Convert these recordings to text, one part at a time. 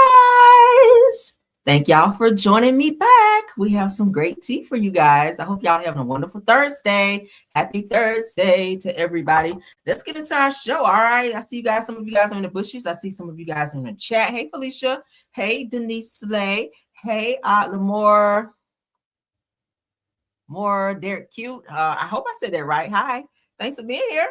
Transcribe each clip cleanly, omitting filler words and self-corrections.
guys. Thank y'all for joining me back. We have some great tea for you guys. I hope y'all having a wonderful Thursday. Happy Thursday to everybody. Let's get into our show. All right. I see you guys. Some of you guys are in the bushes. I see some of you guys in the chat. Hey, Felicia. Hey, Denise Slay. Hey, Lamore. More Derek Cute. I hope I said that right. Hi. Thanks for being here.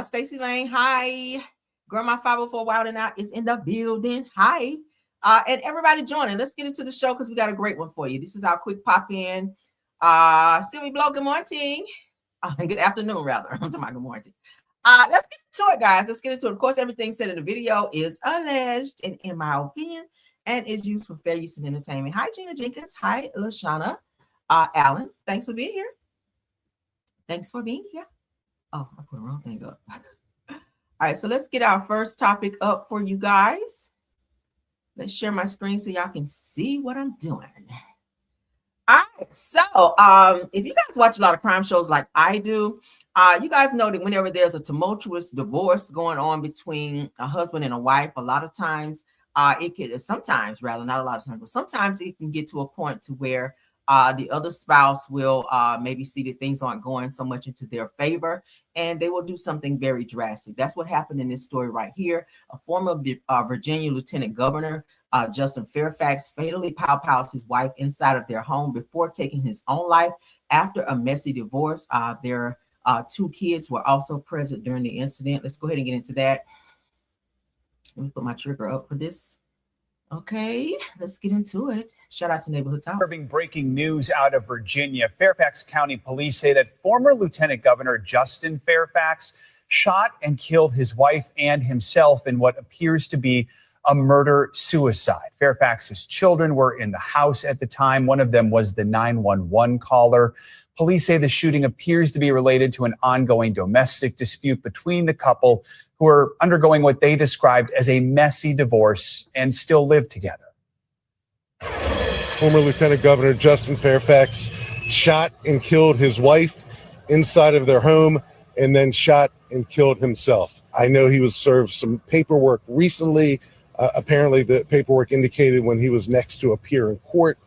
Stacy Lane. Hi. Grandma 504 Wild and Out is in the building. Hi. And everybody joining. Let's get into the show because we got a great one for you. This is our quick pop in. Sylvie Blow, good morning. Good afternoon, rather. I'm talking about good morning. Let's get into it, guys. Let's get into it. Of course, everything said in the video is alleged and in my opinion and is used for fair use and entertainment. Hi, Gina Jenkins. Hi, Lashana. Alan, thanks for being here. Thanks for being here. Oh, I put the wrong thing up. All right, so let's get our first topic up for you guys. Let's share my screen so y'all can see what I'm doing. All right, so if you guys watch a lot of crime shows like I do, you guys know that whenever there's a tumultuous divorce going on between a husband and a wife, a lot of times it can, sometimes rather, not a lot of times, but sometimes it can get to a point to where the other spouse will maybe see that things aren't going so much into their favor, and they will do something very drastic. That's what happened in this story right here. A former Virginia Lieutenant Governor, Justin Fairfax, fatally pow-pows his wife inside of their home before taking his own life after a messy divorce. Their two kids were also present during the incident. Let's go ahead and get into that. Let me put my trigger up for this. Okay, let's get into it. Shout out to Neighborhood Talk. Breaking news out of Virginia. Fairfax County police say that former Lieutenant Governor Justin Fairfax shot and killed his wife and himself in what appears to be a murder-suicide. Fairfax's children were in the house at the time. One of them was the 911 caller. Police say the shooting appears to be related to an ongoing domestic dispute between the couple, who are undergoing what they described as a messy divorce and still live together. Former Lieutenant Governor Justin Fairfax shot and killed his wife inside of their home and then shot and killed himself. I know he was served some paperwork recently. Apparently the paperwork indicated when he was next to appear in court.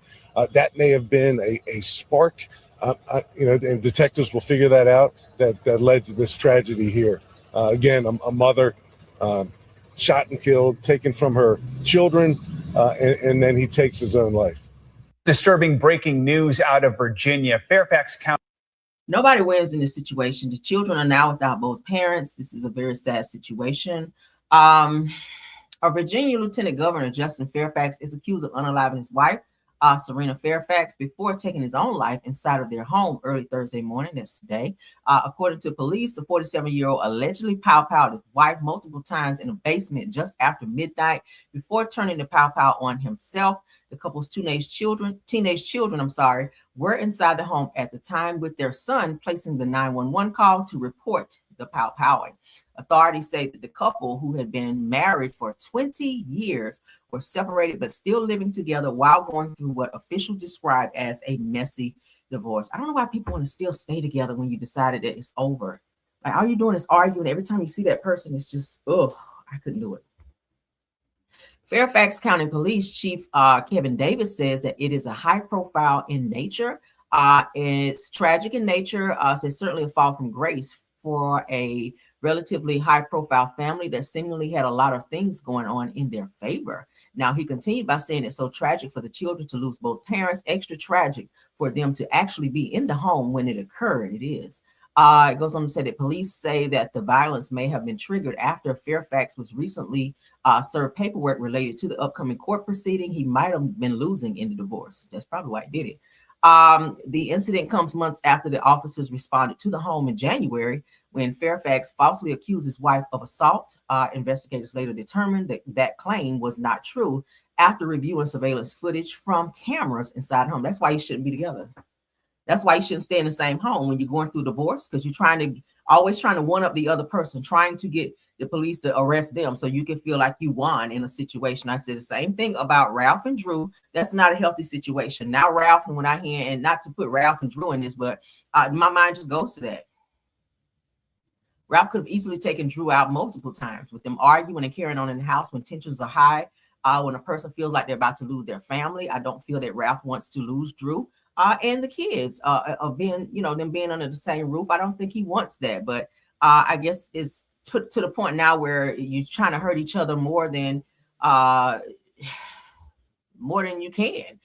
That may have been a spark, and detectives will figure that out, that led to this tragedy here. Again, a mother shot and killed, taken from her children, and then he takes his own life. Disturbing breaking news out of Virginia. Fairfax County. Nobody wins in this situation. The children are now without both parents. This is a very sad situation. A Virginia Lieutenant Governor, Justin Fairfax, is accused of unaliving his wife, Serena Fairfax, before taking his own life inside of their home early Thursday morning. That's today. According to police, the 47-year-old allegedly pow-powed his wife multiple times in a basement just after midnight before turning the pow-pow on himself. The couple's teenage children, were inside the home at the time, with their son placing the 911 call to report the pow-powing. Authorities say that the couple, who had been married for 20 years, were separated but still living together while going through what officials described as a messy divorce. I don't know why people want to still stay together when you decided that it's over. Like, all you're doing is arguing. Every time you see that person, it's just, I couldn't do it. Fairfax County Police Chief Kevin Davis says that it is a high profile in nature. It's tragic in nature. It's certainly a fall from grace for a relatively high-profile family that seemingly had a lot of things going on in their favor. Now, he continued by saying it's so tragic for the children to lose both parents, extra tragic for them to actually be in the home when it occurred. It is. It goes on to say that police say that the violence may have been triggered after Fairfax was recently served paperwork related to the upcoming court proceeding. He might have been losing in the divorce. That's probably why he did it. The incident comes months after the officers responded to the home in January when Fairfax falsely accused his wife of assault. Investigators later determined that that claim was not true after reviewing surveillance footage from cameras inside the home. That's why you shouldn't be together. That's why you shouldn't stay in the same home when you're going through divorce, because you're always trying to one up the other person, trying to get the police to arrest them so you can feel like you won in a situation. I said the same thing about Ralph and Drew. That's not a healthy situation. Now Ralph, and when I hear, and not to put Ralph and Drew in this, but my mind just goes to that. Ralph could have easily taken Drew out multiple times with them arguing and carrying on in the house when tensions are high. When a person feels like they're about to lose their family, I don't feel that Ralph wants to lose Drew and the kids of being, them being under the same roof. I don't think he wants that, but I guess it's put to the point now where you're trying to hurt each other more than you can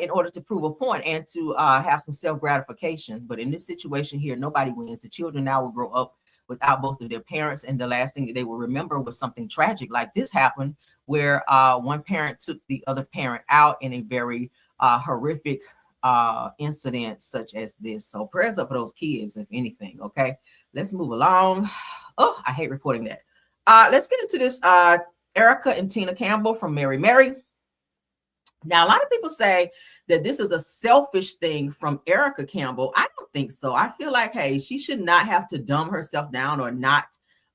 in order to prove a point and to have some self-gratification. But in this situation here, nobody wins. The children now will grow up without both of their parents, and the last thing that they will remember was something tragic like this happened, where one parent took the other parent out in a very horrific incident such as this. So prayers up for those kids, if anything. Okay, let's move along. Oh, I hate reporting that. Let's get into this. Erica and Tina Campbell from Mary. Now, a lot of people say that this is a selfish thing from Erica Campbell. I don't think so. I feel like, hey, she should not have to dumb herself down or not.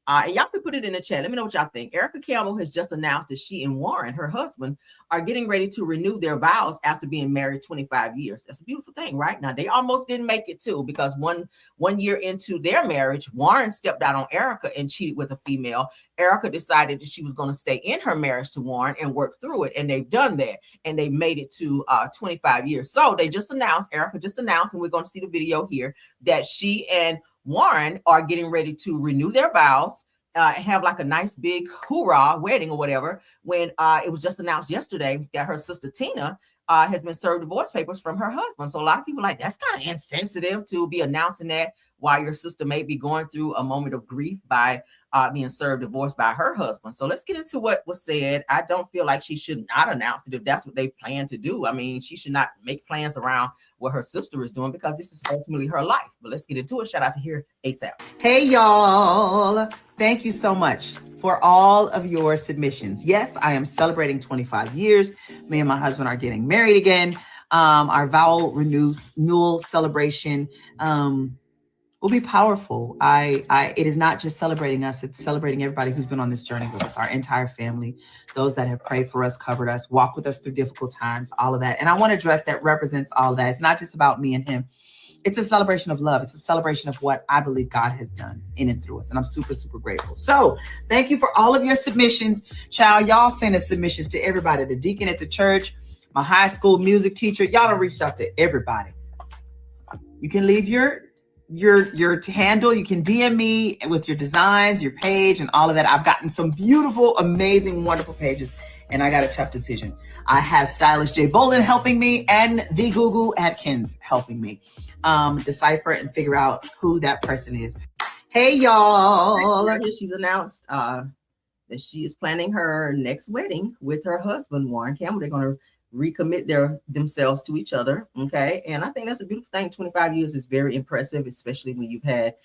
And y'all can put it in the chat. Let me know what y'all think. Erica Campbell has just announced that she and Warren, her husband, are getting ready to renew their vows after being married 25 years. That's a beautiful thing, right? Now, they almost didn't make it too, because one year into their marriage, Warren stepped out on Erica and cheated with a female. Erica decided that she was going to stay in her marriage to Warren and work through it. And they've done that. And they made it to 25 years. So they just announced, Erica just announced, and we're going to see the video here, that she and Warren are getting ready to renew their vows, have like a nice big hoorah wedding or whatever, when it was just announced yesterday that her sister Tina has been served divorce papers from her husband. So a lot of people are like, that's kind of insensitive to be announcing that while your sister may be going through a moment of grief by being served divorce by her husband. So let's get into what was said. I don't feel like she should not announce it if that's what they plan to do. I mean, she should not make plans around what her sister is doing, because this is ultimately her life. But let's get into it. Shout out to here ASAP. Hey, y'all. Thank you so much for all of your submissions. Yes, I am celebrating 25 years. Me and my husband are getting married again. Our vow renewal celebration will be powerful. It is not just celebrating us, it's celebrating everybody who's been on this journey with us, our entire family, those that have prayed for us, covered us, walked with us through difficult times, all of that. And I want a dress that represents all of that. It's not just about me and him. It's a celebration of love. It's a celebration of what I believe God has done in and through us. And I'm super, super grateful. So thank you for all of your submissions. Child, y'all send us submissions to everybody. The deacon at the church, my high school music teacher. Y'all done reached out to everybody. You can leave your handle. You can DM me with your designs, your page, and all of that. I've gotten some beautiful, amazing, wonderful pages, and I got a tough decision. I have stylist Jay Bolin helping me and the Gugu Atkins helping me decipher and figure out who that person is. Hey, y'all. She's announced that she is planning her next wedding with her husband, Warren Campbell. They're going to recommit themselves to each other. Okay. And I think that's a beautiful thing. 25 years is very impressive, especially when you've had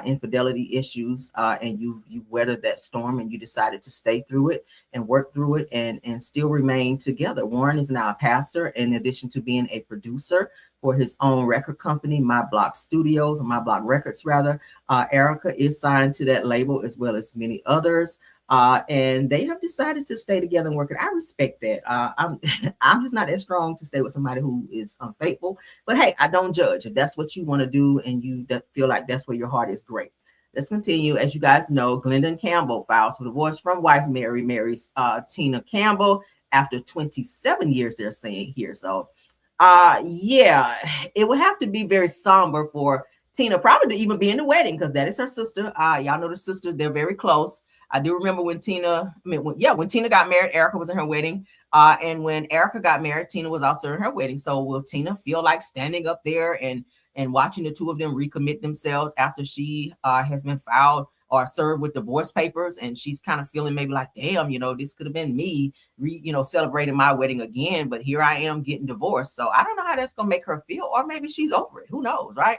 infidelity issues and you weathered that storm and you decided to stay through it and work through it and still remain together. Warren is now a pastor, in addition to being a producer for his own record company, My Block Studios, or My Block Records rather. Erica is signed to that label, as well as many others. And they have decided to stay together and work it. I respect that. I'm just not as strong to stay with somebody who is unfaithful. But hey, I don't judge. If that's what you want to do and you feel like that's where your heart is, great. Let's continue. As you guys know, Glendon Campbell files for divorce from wife Mary. Marries Tina Campbell after 27 years, they're saying here. So yeah, it would have to be very somber for Tina probably to even be in the wedding, because that is her sister. Y'all know the sister, they're very close. I do remember when Tina got married, Erica was in her wedding. And when Erica got married, Tina was also in her wedding. So will Tina feel like standing up there and watching the two of them recommit themselves after she has been filed or served with divorce papers? And she's kind of feeling maybe like, damn, this could have been me, celebrating my wedding again. But here I am getting divorced. So I don't know how that's going to make her feel, or maybe she's over it. Who knows, right?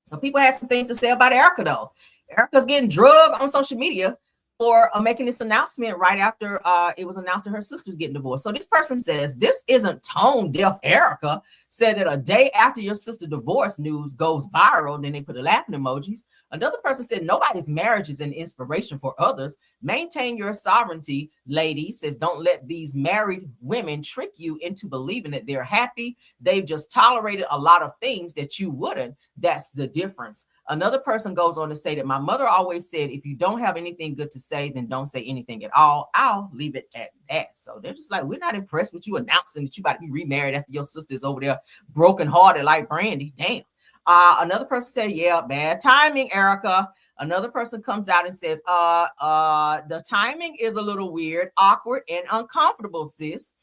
Some people have some things to say about Erica, though. Erica's getting drugged on social media for making this announcement right after it was announced that her sister's getting divorced. So this person says, this isn't tone deaf. Erica said that a day after your sister divorce news goes viral, then they put the laughing emojis. Another person said, nobody's marriage is an inspiration for others. Maintain your sovereignty, lady. Says, don't let these married women trick you into believing that they're happy. They've just tolerated a lot of things that you wouldn't. That's the difference. Another person goes on to say that my mother always said, if you don't have anything good to say, then don't say anything at all. I'll leave it at that. So they're just like, we're not impressed with you announcing that you about to be remarried after your sister's over there brokenhearted like Brandy. Damn. Another person said, yeah, bad timing, Erica. Another person comes out and says, the timing is a little weird, awkward, and uncomfortable, sis.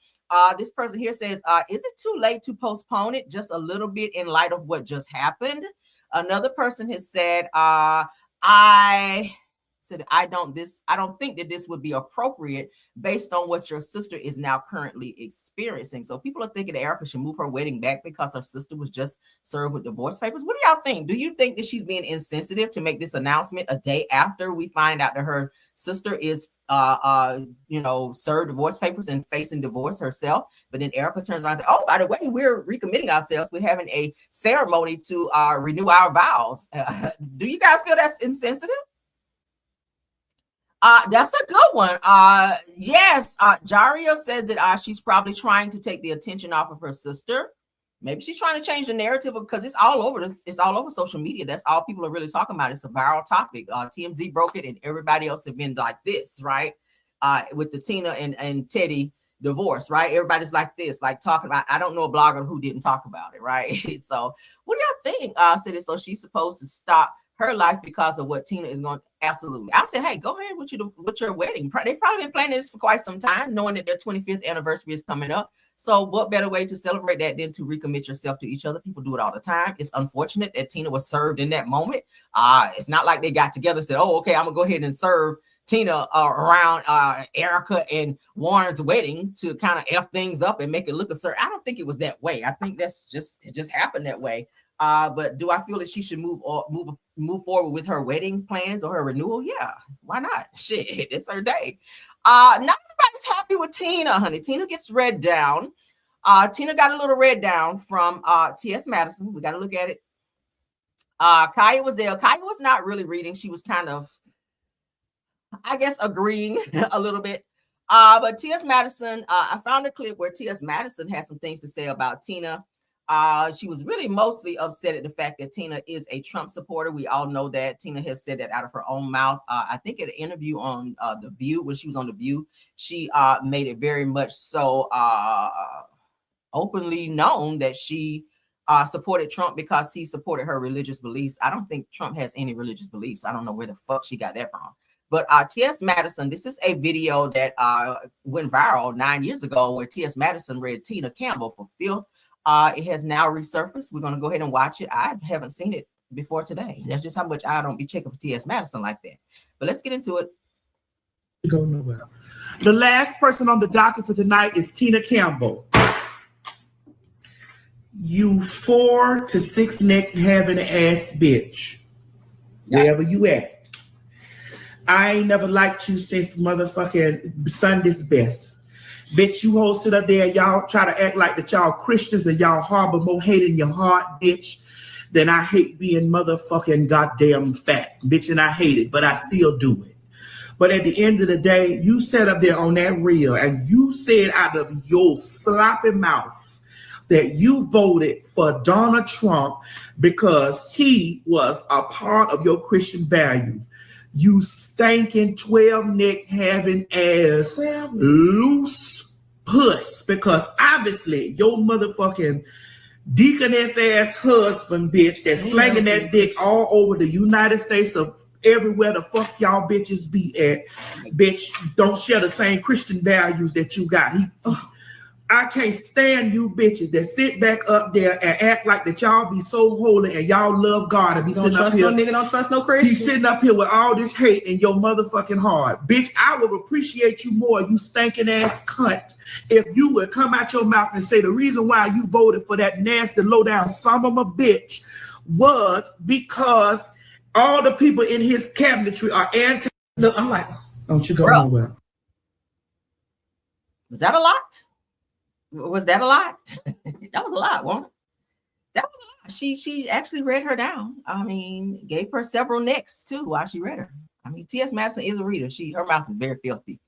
This person here says, is it too late to postpone it just a little bit in light of what just happened? Another person has said, I don't think that this would be appropriate based on what your sister is now currently experiencing. So people are thinking that Erica should move her wedding back because her sister was just served with divorce papers. What do y'all think? Do you think that she's being insensitive to make this announcement a day after we find out that her sister is served divorce papers and facing divorce herself? But then Erica turns around and says, oh, by the way, we're recommitting ourselves. We're having a ceremony to renew our vows. Do you guys feel that's insensitive? That's a good one. Yes, Jaria says that she's probably trying to take the attention off of her sister. Maybe she's trying to change the narrative because it's all over this. It's all over social media. That's all people are really talking about. It's a viral topic. TMZ broke it, and everybody else have been like this, right? With the Tina and Teddy divorce, right? Everybody's like this, like talking about. I don't know a blogger who didn't talk about it, right? So, what do y'all think? Said it. So she's supposed to stop her life because of what Tina is going to. Absolutely. I said, hey, go ahead with your wedding. They've probably been planning this for quite some time, knowing that their 25th anniversary is coming up. So what better way to celebrate that than to recommit yourself to each other? People do it all the time. It's unfortunate that Tina was served in that moment. It's not like they got together and said, oh, okay, I'm going to go ahead and serve Tina around Erica and Warren's wedding to kind of F things up and make it look absurd. I don't think it was that way. I think it just happened that way. But do I feel that she should move forward with her wedding plans or her renewal? Yeah, why not? Shit, it's her day. Not everybody's happy with Tina, honey. Tina gets read down. Tina got a little read down from T.S. Madison. We got to look at it. Kaya was there. Kaya was not really reading. She was kind of, I guess, agreeing a little bit. But T.S. Madison, I found a clip where T.S. Madison had some things to say about Tina. She was really mostly upset at the fact that Tina is a Trump supporter. We all know that. Tina has said that out of her own mouth. I think at an interview on The View, when she was on The View, she made it very much so openly known that she supported Trump because he supported her religious beliefs. I don't think Trump has any religious beliefs. I don't know where the fuck she got that from. But T.S. Madison, this is a video that went viral 9 years ago where T.S. Madison read Tina Campbell for filth. It has now resurfaced. We're going to go ahead and watch it. I haven't seen it before today. That's just how much I don't be checking for T.S. Madison like that. But let's get into it. Go nowhere. The last person on the docket for tonight is Tina Campbell. You 4 to 6 neck having ass bitch. Yeah. Wherever you at. I ain't never liked you since motherfucking Sunday's Best. Bitch, you hoes sit up there, y'all try to act like that y'all Christians and y'all harbor more hate in your heart, bitch, than I hate being motherfucking goddamn fat, bitch, and I hate it, but I still do it. But at the end of the day, you sat up there on that reel and you said out of your sloppy mouth that you voted for Donald Trump because he was a part of your Christian values. You stinking 12 neck having ass loose puss, because obviously your motherfucking deaconess ass husband, bitch, that's slanging that dick all over the United States of everywhere the fuck y'all bitches be at, bitch, don't share the same Christian values that you got. I can't stand you bitches that sit back up there and act like that y'all be so holy and y'all love God and be sitting up here. Don't trust no Christian. He's sitting up here with all this hate in your motherfucking heart. Bitch, I would appreciate you more, you stinking ass cunt, if you would come out your mouth and say the reason why you voted for that nasty low down son of a bitch was because all the people in his cabinetry are anti. Look, I'm like, don't you go nowhere. Was that a lot? Was that a lot? That was a lot, wasn't it? That was a lot. She actually read her down. I mean, gave her several necks too while she read her. I mean, T.S. Madison is a reader. Her mouth is very filthy.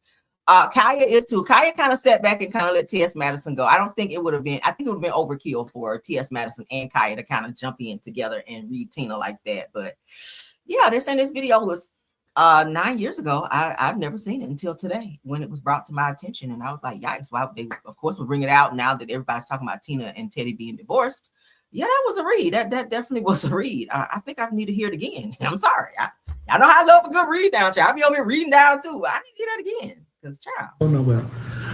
Kaya is too. Kaya kind of sat back and kind of let T.S. Madison go. I think it would have been overkill for T.S. Madison and Kaya to kind of jump in together and read Tina like that. But yeah, they're saying this video was 9 years ago. I've never seen it until today when it was brought to my attention. And I was like, yikes. Why they, of course, will bring it out now that everybody's talking about Tina and Teddy being divorced. Yeah, that was a read. That definitely was a read. I think I need to hear it again. I'm sorry. I know I love a good read down, child. I'll be over here reading down too. I need to hear that again. Because, child. Oh, no, well.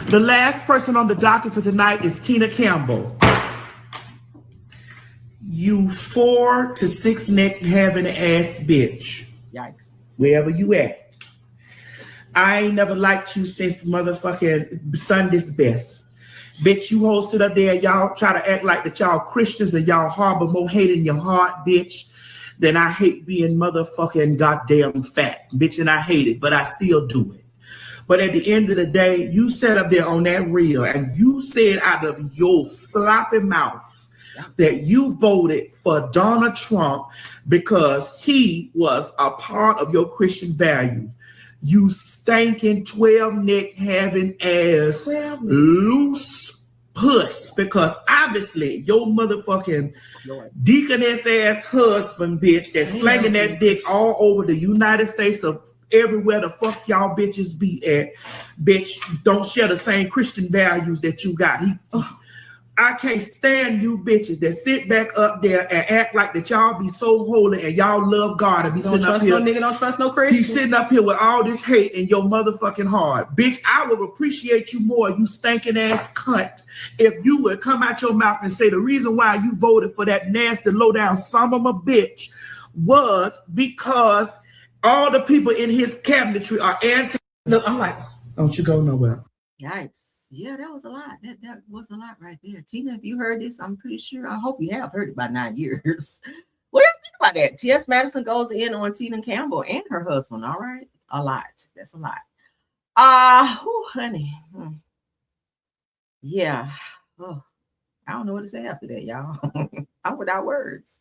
The last person on the docket for tonight is Tina Campbell. You 4 to 6 neck having ass bitch. Yikes. Wherever you at. I ain't never liked you since motherfucking Sunday's Best. Bitch, you hoes sit up there, y'all try to act like that y'all Christians and y'all harbor more hate in your heart, bitch, than I hate being motherfucking goddamn fat. Bitch, and I hate it, but I still do it. But at the end of the day, you sat up there on that reel and you said out of your sloppy mouth that you voted for Donald Trump because he was a part of your Christian values. You stinking 12 neck having ass loose puss, because obviously your motherfucking deaconess ass husband bitch that's slanging that dick all over the United States of everywhere the fuck y'all bitches be at, bitch, don't share the same Christian values that you got. I can't stand you bitches that sit back up there and act like that y'all be so holy and y'all love God and be Don't sitting up trust here. no nigga, don't trust no Christian. He's sitting up here with all this hate in your motherfucking heart. Bitch, I would appreciate you more, you stinking ass cunt, if you would come out your mouth and say the reason why you voted for that nasty low down son of a bitch was because all the people in his cabinetry are anti. No, I'm like, don't you go nowhere. Yikes. Yeah, that was a lot. That was a lot right there. Tina, if you heard this, I'm pretty sure, I hope you have heard it by 9 years. What do you think about that? T.S. Madison goes in on Tina Campbell and her husband. All right. A lot. That's a lot. Honey. Yeah. Oh, I don't know what to say after that, y'all. I'm without words.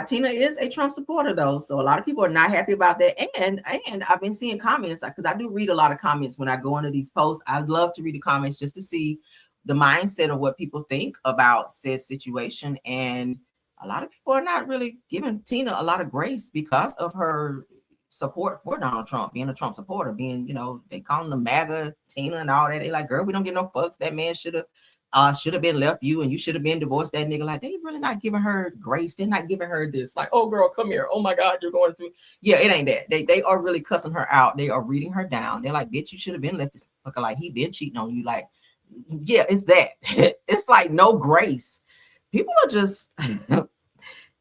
Tina is a Trump supporter, though, so a lot of people are not happy about that. And I've been seeing comments, because I do read a lot of comments when I go into these posts. I love to read the comments just to see the mindset of what people think about said situation. And a lot of people are not really giving Tina a lot of grace because of her support for Donald Trump, being a Trump supporter, being, they call him the MAGA Tina and all that. They like, girl, we don't get no fucks. That man should have been left you, and you should have been divorced. That nigga, like, they really not giving her grace. They're not giving her this, like, oh girl, come here. Oh my God, you're going through. Yeah, it ain't that. They are really cussing her out. They are reading her down. They're like, bitch, you should have been left this fucker. Like, he been cheating on you. Like, yeah, it's that. It's like no grace. People are just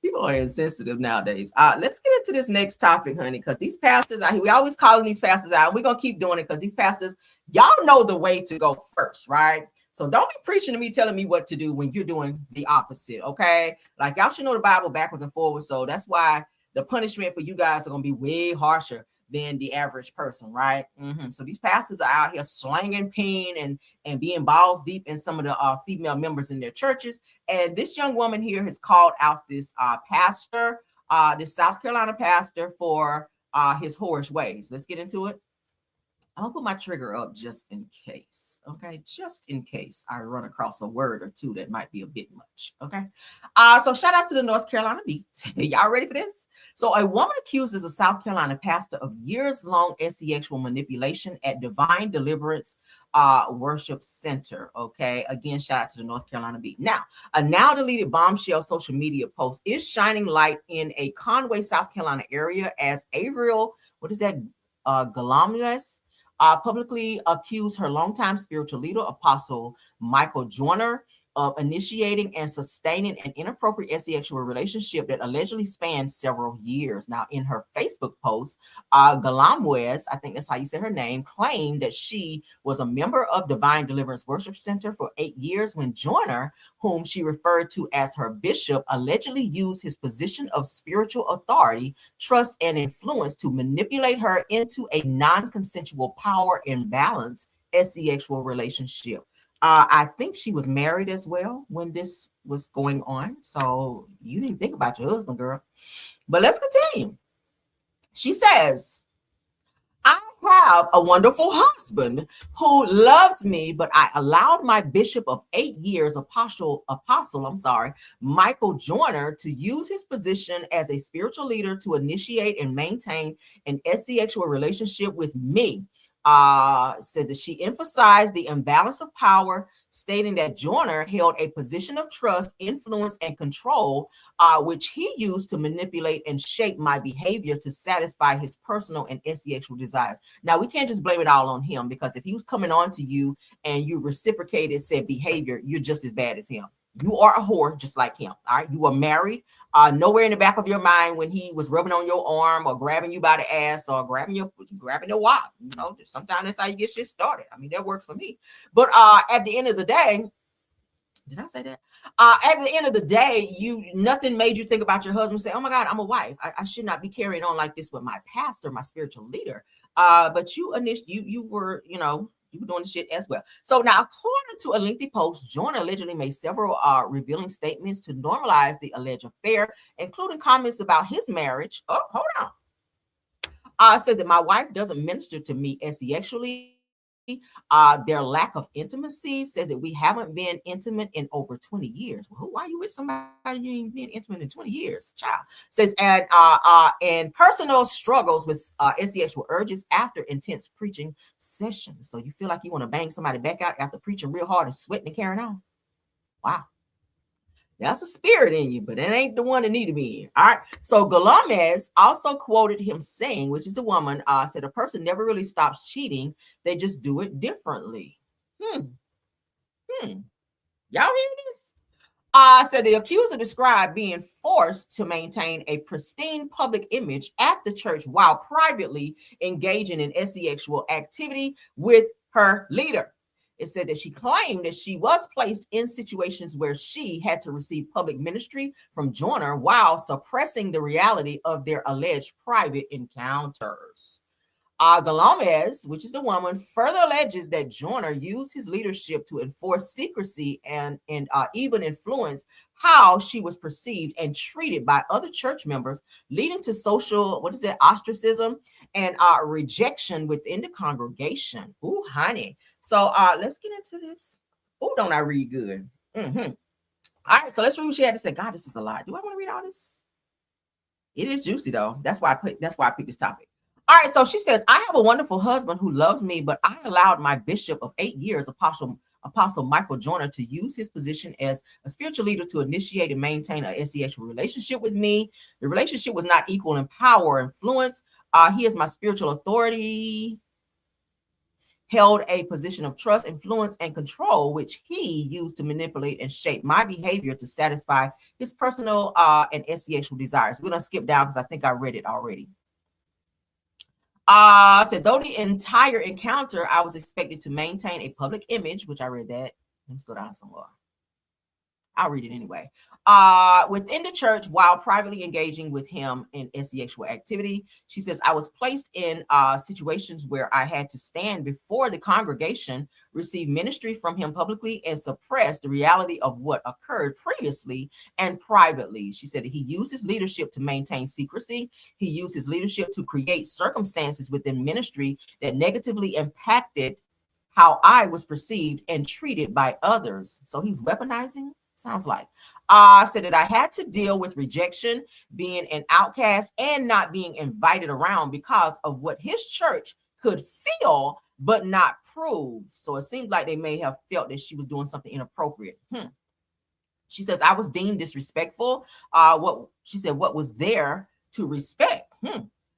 people are insensitive nowadays. Let's get into this next topic, honey, because these pastors out here, we always calling these pastors out. We're gonna keep doing it because these pastors, y'all know the way to go first, right? So don't be preaching to me, telling me what to do when you're doing the opposite, okay? Like, y'all should know the Bible backwards and forwards. So that's why the punishment for you guys are going to be way harsher than the average person, right? So these pastors are out here slanging pain and being balls deep in some of the female members in their churches. And this young woman here has called out this pastor, this South Carolina pastor, for his whorish ways. Let's get into it. I'll put my trigger up just in case, okay? Just in case I run across a word or two that might be a bit much, okay? So shout out to the North Carolina Beat. Y'all ready for this? So a woman accuses a South Carolina pastor of years-long sexual manipulation at Divine Deliverance Worship Center, okay? Again, shout out to the North Carolina Beat. Now, a now-deleted bombshell social media post is shining light in a Conway, South Carolina area as Averill, Galamas, publicly accused her longtime spiritual leader, Apostle Michael Joyner, of initiating and sustaining an inappropriate sexual relationship that allegedly spanned several years. Now, in her Facebook post, Galamas, I think that's how you say her name, claimed that she was a member of Divine Deliverance Worship Center for 8 years when Joyner, whom she referred to as her bishop, allegedly used his position of spiritual authority, trust, and influence to manipulate her into a non-consensual power imbalance sexual relationship. I think she was married as well when this was going on. So you need to think about your husband, girl. But let's continue. She says, I have a wonderful husband who loves me, but I allowed my bishop of 8 years, Apostle, Michael Joyner, to use his position as a spiritual leader to initiate and maintain an sexual relationship with me. Said that she emphasized the imbalance of power, stating that Joyner held a position of trust, influence, and control, which he used to manipulate and shape my behavior to satisfy his personal and sexual desires. Now, we can't just blame it all on him, because if he was coming on to you and you reciprocated said behavior, you're just as bad as him. You are a whore just like him. All right. You were married. Nowhere in the back of your mind when he was rubbing on your arm or grabbing you by the ass or grabbing the wop. You know, sometimes that's how you get shit started. I mean, that works for me. But at the end of the day, did I say that? At the end of the day, nothing made you think about your husband, say, oh my God, I'm a wife. I should not be carrying on like this with my pastor, my spiritual leader. But you were, you were doing the shit as well. So now, according to a lengthy post, Joyner allegedly made several revealing statements to normalize the alleged affair, including comments about his marriage. Oh, hold on. Said that my wife doesn't minister to me sexually. Their lack of intimacy, says that we haven't been intimate in over 20 years. Well, why are you with somebody you ain't been intimate in 20 years, child? Says and personal struggles with sexual urges after intense preaching sessions. So you feel like you want to bang somebody back out after preaching real hard and sweating and carrying on. Wow. That's a spirit in you, but it ain't the one that need to be in. All right. So Lamh also quoted him saying, which is the woman, said a person never really stops cheating. They just do it differently. Y'all hear this? Said the accuser described being forced to maintain a pristine public image at the church while privately engaging in sexual activity with her leader. It said that she claimed that she was placed in situations where she had to receive public ministry from Joyner while suppressing the reality of their alleged private encounters. Lamh, which is the woman, further alleges that Joyner used his leadership to enforce secrecy and even influence how she was perceived and treated by other church members, leading to social, ostracism and rejection within the congregation. Ooh, honey. So let's get into this. Oh, don't I read good? All right, so let's read what she had to say. God, this is a lot. Do I want to read all this? It is juicy though. That's why I picked this topic. All right, so she says, I have a wonderful husband who loves me, but I allowed my bishop of 8 years, Apostle Michael Joyner, to use his position as a spiritual leader to initiate and maintain a sexual relationship with me. The relationship was not equal in power or influence. He is my spiritual authority, held a position of trust, influence, and control, which he used to manipulate and shape my behavior to satisfy his personal and sexual desires. We're going to skip down because I think I read it already. Said, though the entire encounter, I was expected to maintain a public image, which I read that. Let's go down some more. I'll read it anyway. Within the church while privately engaging with him in sexual activity. She says, I was placed in situations where I had to stand before the congregation, receive ministry from him publicly, and suppress the reality of what occurred previously and privately. She said that he used his leadership to maintain secrecy. He used his leadership to create circumstances within ministry that negatively impacted how I was perceived and treated by others. So he's weaponizing. Sounds like. Said that I had to deal with rejection, being an outcast, and not being invited around because of what his church could feel but not prove. So it seemed like they may have felt that she was doing something inappropriate. She says, I was deemed disrespectful. What was there to respect?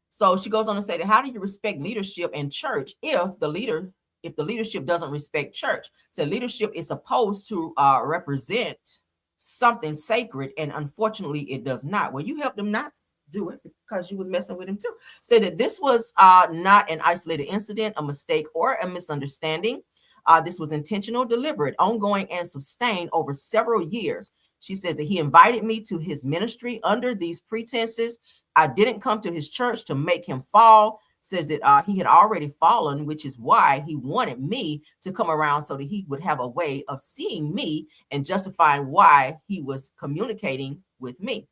So she goes on to say that how do you respect leadership in church if the leadership doesn't respect church? So leadership is supposed to represent something sacred, and unfortunately it does not. Well, you helped them not do it because you was messing with him too. Said that this was not an isolated incident, a mistake, or a misunderstanding. This was intentional, deliberate, ongoing, and sustained over several years. She says that he invited me to his ministry under these pretenses. I didn't come to his church to make him fall. Says that he had already fallen, which is why he wanted me to come around so that he would have a way of seeing me and justifying why he was communicating with me.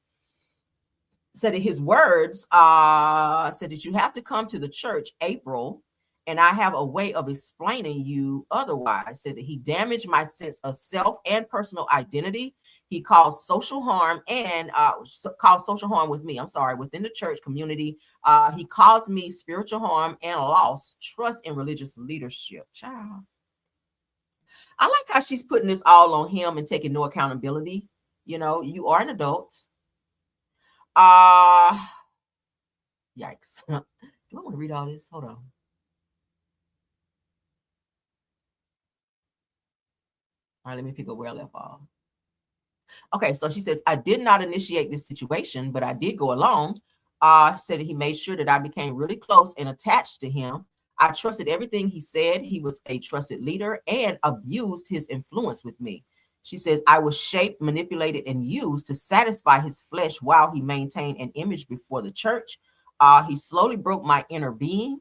Said that his words said that you have to come to the church, April. and I have a way of explaining you otherwise. Said that he damaged my sense of self and personal identity. He caused social harm and caused social harm with me. I'm sorry, within the church community. He caused me spiritual harm and lost trust in religious leadership. Child, I like how she's putting this all on him and taking no accountability. You know, you are an adult. Yikes. Do I want to read all this? Hold on. All right, let me pick up where I left off. Okay, so she says, I did not initiate this situation, but I did go along. Said that he made sure that I became really close and attached to him. I trusted everything he said. He was a trusted leader and abused his influence with me. She says, I was shaped, manipulated, and used to satisfy his flesh while he maintained an image before the church. He slowly broke my inner being,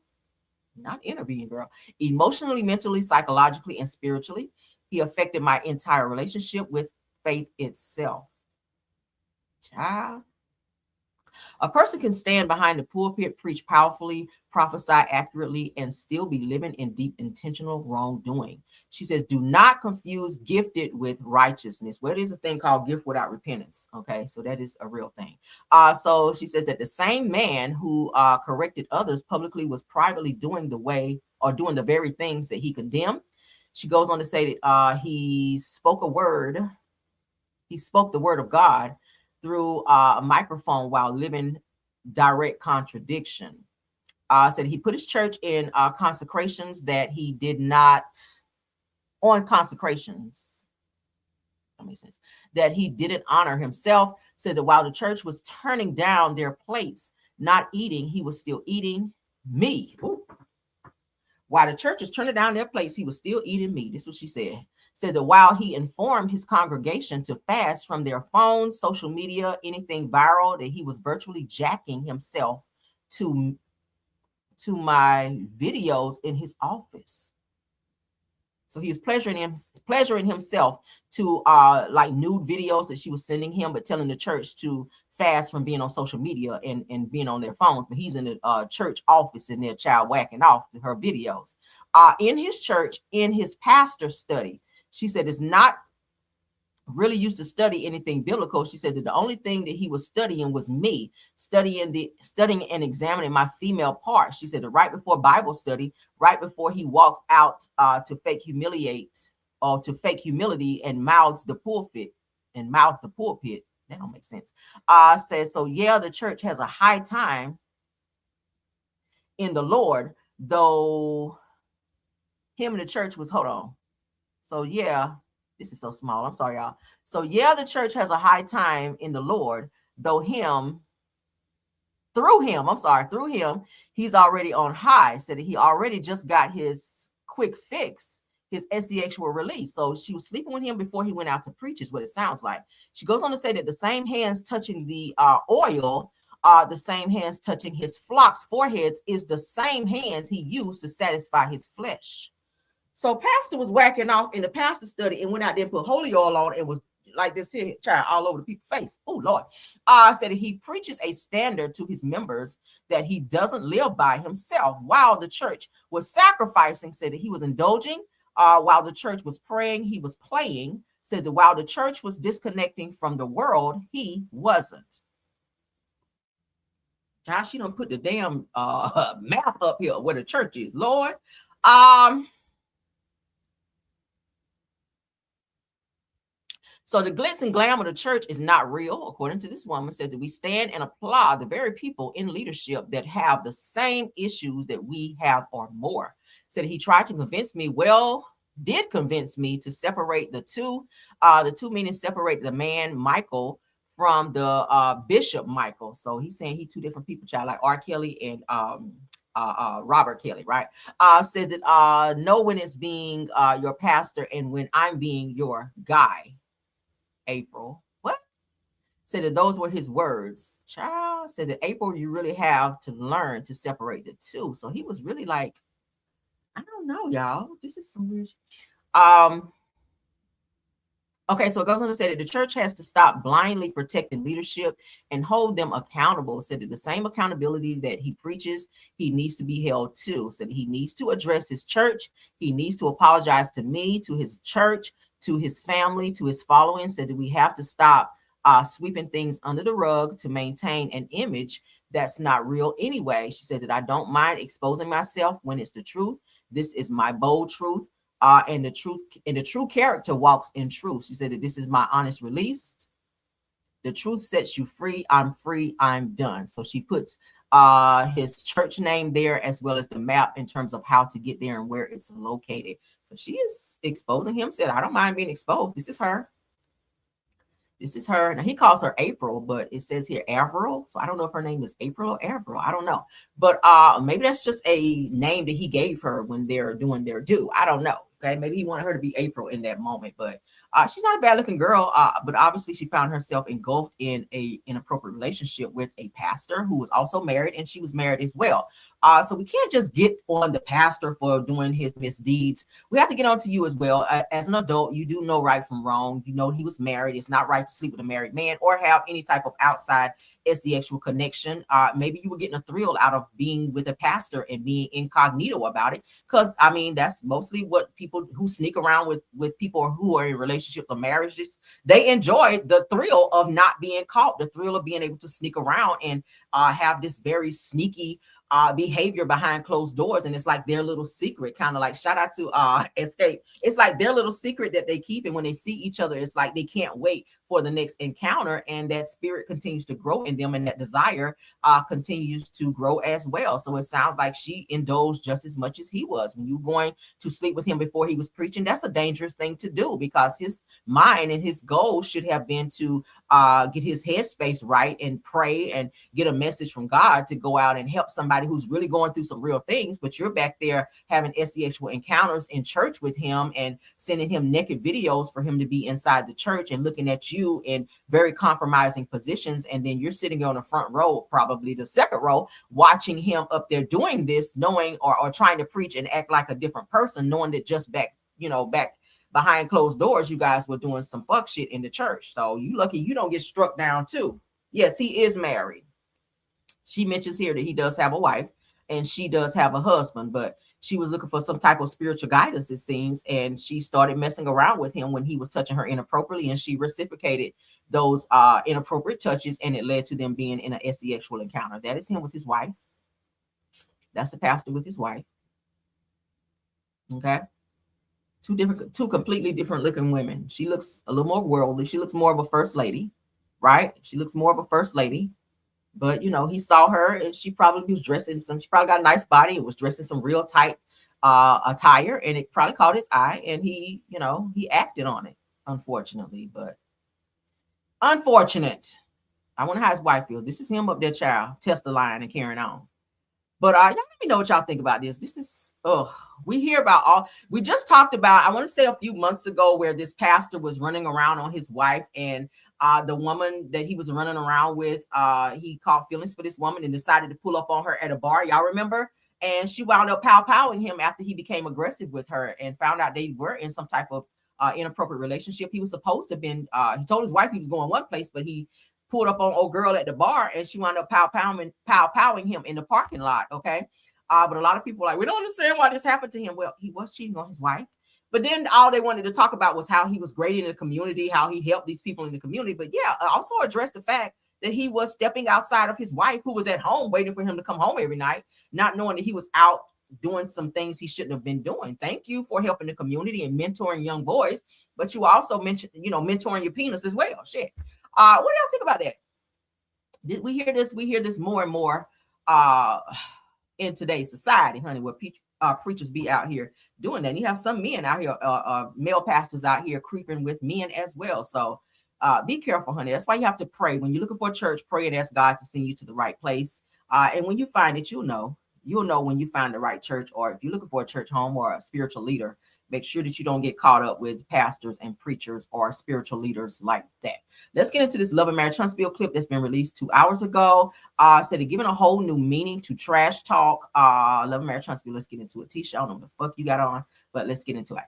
not inner being, girl, emotionally, mentally, psychologically, and spiritually. He affected my entire relationship with faith itself. Child. A person can stand behind the pulpit, preach powerfully, prophesy accurately, and still be living in deep intentional wrongdoing. She says, do not confuse gifted with righteousness. Well, there's a thing called gift without repentance. Okay, so that is a real thing. So she says that the same man who corrected others publicly was privately doing the very things that he condemned. She goes on to say that he spoke the word of God through a microphone while living direct contradiction. Said he put his church in consecrations that he did not, on consecrations, that makes sense, that he didn't honor himself. Said that while the church was turning down their plates, not eating, he was still eating me. Ooh. While the church was turning down their plates, he was still eating me. This is what she said. Said that while he informed his congregation to fast from their phones, social media, anything viral, that he was virtually jacking himself to my videos in his office. So he was pleasuring himself to like nude videos that she was sending him, but telling the church to fast from being on social media and being on their phones. But he's in the church office in their child whacking off to her videos. In his church, in his pastor study, she said it's not really used to study anything biblical. She said that the only thing that he was studying was me, studying and examining my female part. She said that right before Bible study, right before he walks out to fake humility and mouths the pulpit. That don't make sense. Says, so yeah, the church has a high time in the Lord, though him and the church was, hold on. So yeah, this is so small. I'm sorry, y'all. So yeah, the church has a high time in the Lord, though through him, he's already on high. Said that he already just got his quick fix, his sexual release. So she was sleeping with him before he went out to preach, is what it sounds like. She goes on to say that the same hands touching the oil, the same hands touching his flock's foreheads, is the same hands he used to satisfy his flesh. So pastor was whacking off in the pastor study and went out there and put holy oil on and was like this here, child, all over the people's face. Oh, Lord. Said that he preaches a standard to his members that he doesn't live by himself. While the church was sacrificing, said that he was indulging. While the church was praying, he was playing. Says that while the church was disconnecting from the world, he wasn't. Child, she don't put the damn map up here where the church is, Lord. So the glitz and glam of the church is not real, according to this woman. Says that we stand and applaud the very people in leadership that have the same issues that we have or more. Said he tried to convince me, did convince me to separate the two. The two meaning separate the man Michael from the Bishop Michael. So he's saying he two different people, child, like R. Kelly and Robert Kelly, right? Says that know when it's being your pastor and when I'm being your guy. April, what? Said that those were his words. Child, said that April, you really have to learn to separate the two. So he was really like, I don't know, y'all. This is some weird. Okay, so it goes on to say that the church has to stop blindly protecting leadership and hold them accountable. Said that the same accountability that he preaches, he needs to be held to. Said he needs to address his church. He needs to apologize to me, to his church, to his family, to his following. Said that we have to stop sweeping things under the rug to maintain an image that's not real anyway. She said that I don't mind exposing myself when it's the truth. This is my bold truth. And the truth, and the true character walks in truth. She said that this is my honest release. The truth sets you free. I'm free. I'm done. So she puts his church name there as well as the map in terms of how to get there and where it's located. So she is exposing him. Said, I don't mind being exposed. This is her. This is her. Now he calls her April, but it says here Avril. So I don't know if her name is April or Avril. I don't know. But maybe that's just a name that he gave her when they're doing their due. I don't know. Okay, maybe he wanted her to be April in that moment, but she's not a bad looking girl. But obviously she found herself engulfed in a inappropriate relationship with a pastor who was also married, and she was married as well. So we can't just get on the pastor for doing his misdeeds. We have to get on to you as well. As an adult, you do know right from wrong. You know he was married. It's not right to sleep with a married man or have any type of outside sexual connection. Maybe you were getting a thrill out of being with a pastor and being incognito about it, because I mean that's mostly what people who sneak around with people who are in relationships or marriages, they enjoy the thrill of not being caught, the thrill of being able to sneak around and have this very sneaky behavior behind closed doors. And it's like their little secret, kind of like shout out to Escape. It's like their little secret that they keep. And when they see each other, it's like they can't wait for the next encounter. And that spirit continues to grow in them. And that desire continues to grow as well. So it sounds like she indulged just as much as he was. When you're going to sleep with him before he was preaching, that's a dangerous thing to do, because his mind and his goal should have been to get his headspace right and pray and get a message from God to go out and help somebody who's really going through some real things. But you're back there having sexual encounters in church with him and sending him naked videos for him to be inside the church and looking at you in very compromising positions. And then you're sitting on the front row, probably the second row, watching him up there doing this, knowing or trying to preach and act like a different person, knowing that just back behind closed doors, you guys were doing some fuck shit in the church. So you lucky you don't get struck down too. Yes, he is married. She mentions here that he does have a wife and she does have a husband, but she was looking for some type of spiritual guidance, it seems. And she started messing around with him when he was touching her inappropriately, and she reciprocated those inappropriate touches, and it led to them being in an sexual encounter. That is him with his wife. That's the pastor with his wife. Okay. Two completely different looking women. She looks a little more worldly. She looks more of a first lady, right? She looks more of a first lady. But, he saw her and she probably was dressed in she probably got a nice body and was dressed in some real tight attire, and it probably caught his eye, and he acted on it, unfortunately. But unfortunate. I wonder how his wife feels. This is him up there, child, test the line and carrying on. But y'all let me know what y'all think about this. This is, we just talked about, I want to say a few months ago, where this pastor was running around on his wife, and the woman that he was running around with, he caught feelings for this woman and decided to pull up on her at a bar. Y'all remember? And she wound up pow-powing him after he became aggressive with her and found out they were in some type of inappropriate relationship. He was supposed to have been, he told his wife he was going one place, but he pulled up on old girl at the bar, and she wound up pow-powing him in the parking lot. Okay. But a lot of people are like, we don't understand why this happened to him. Well, he was cheating on his wife, but then all they wanted to talk about was how he was great in the community, how he helped these people in the community. But yeah, also address the fact that he was stepping outside of his wife, who was at home waiting for him to come home every night, not knowing that he was out doing some things he shouldn't have been doing. Thank you for helping the community and mentoring young boys, but you also mentioned, mentoring your penis as well. Shit. What do y'all think about that? Did we hear this? We hear this more and more in today's society, honey, where preachers be out here doing that. And you have some men out here, male pastors out here creeping with men as well. So be careful, honey. That's why you have to pray. When you're looking for a church, pray and ask God to send you to the right place. And when you find it, you'll know when you find the right church, or if you're looking for a church home or a spiritual leader, make sure that you don't get caught up with pastors and preachers or spiritual leaders like that. Let's get into this Love and Marriage Huntsville clip that's been released 2 hours ago. Said it giving a whole new meaning to trash talk. Love and Marriage Huntsville. Let's get into it. Tisha, I don't know what the fuck you got on, but let's get into it.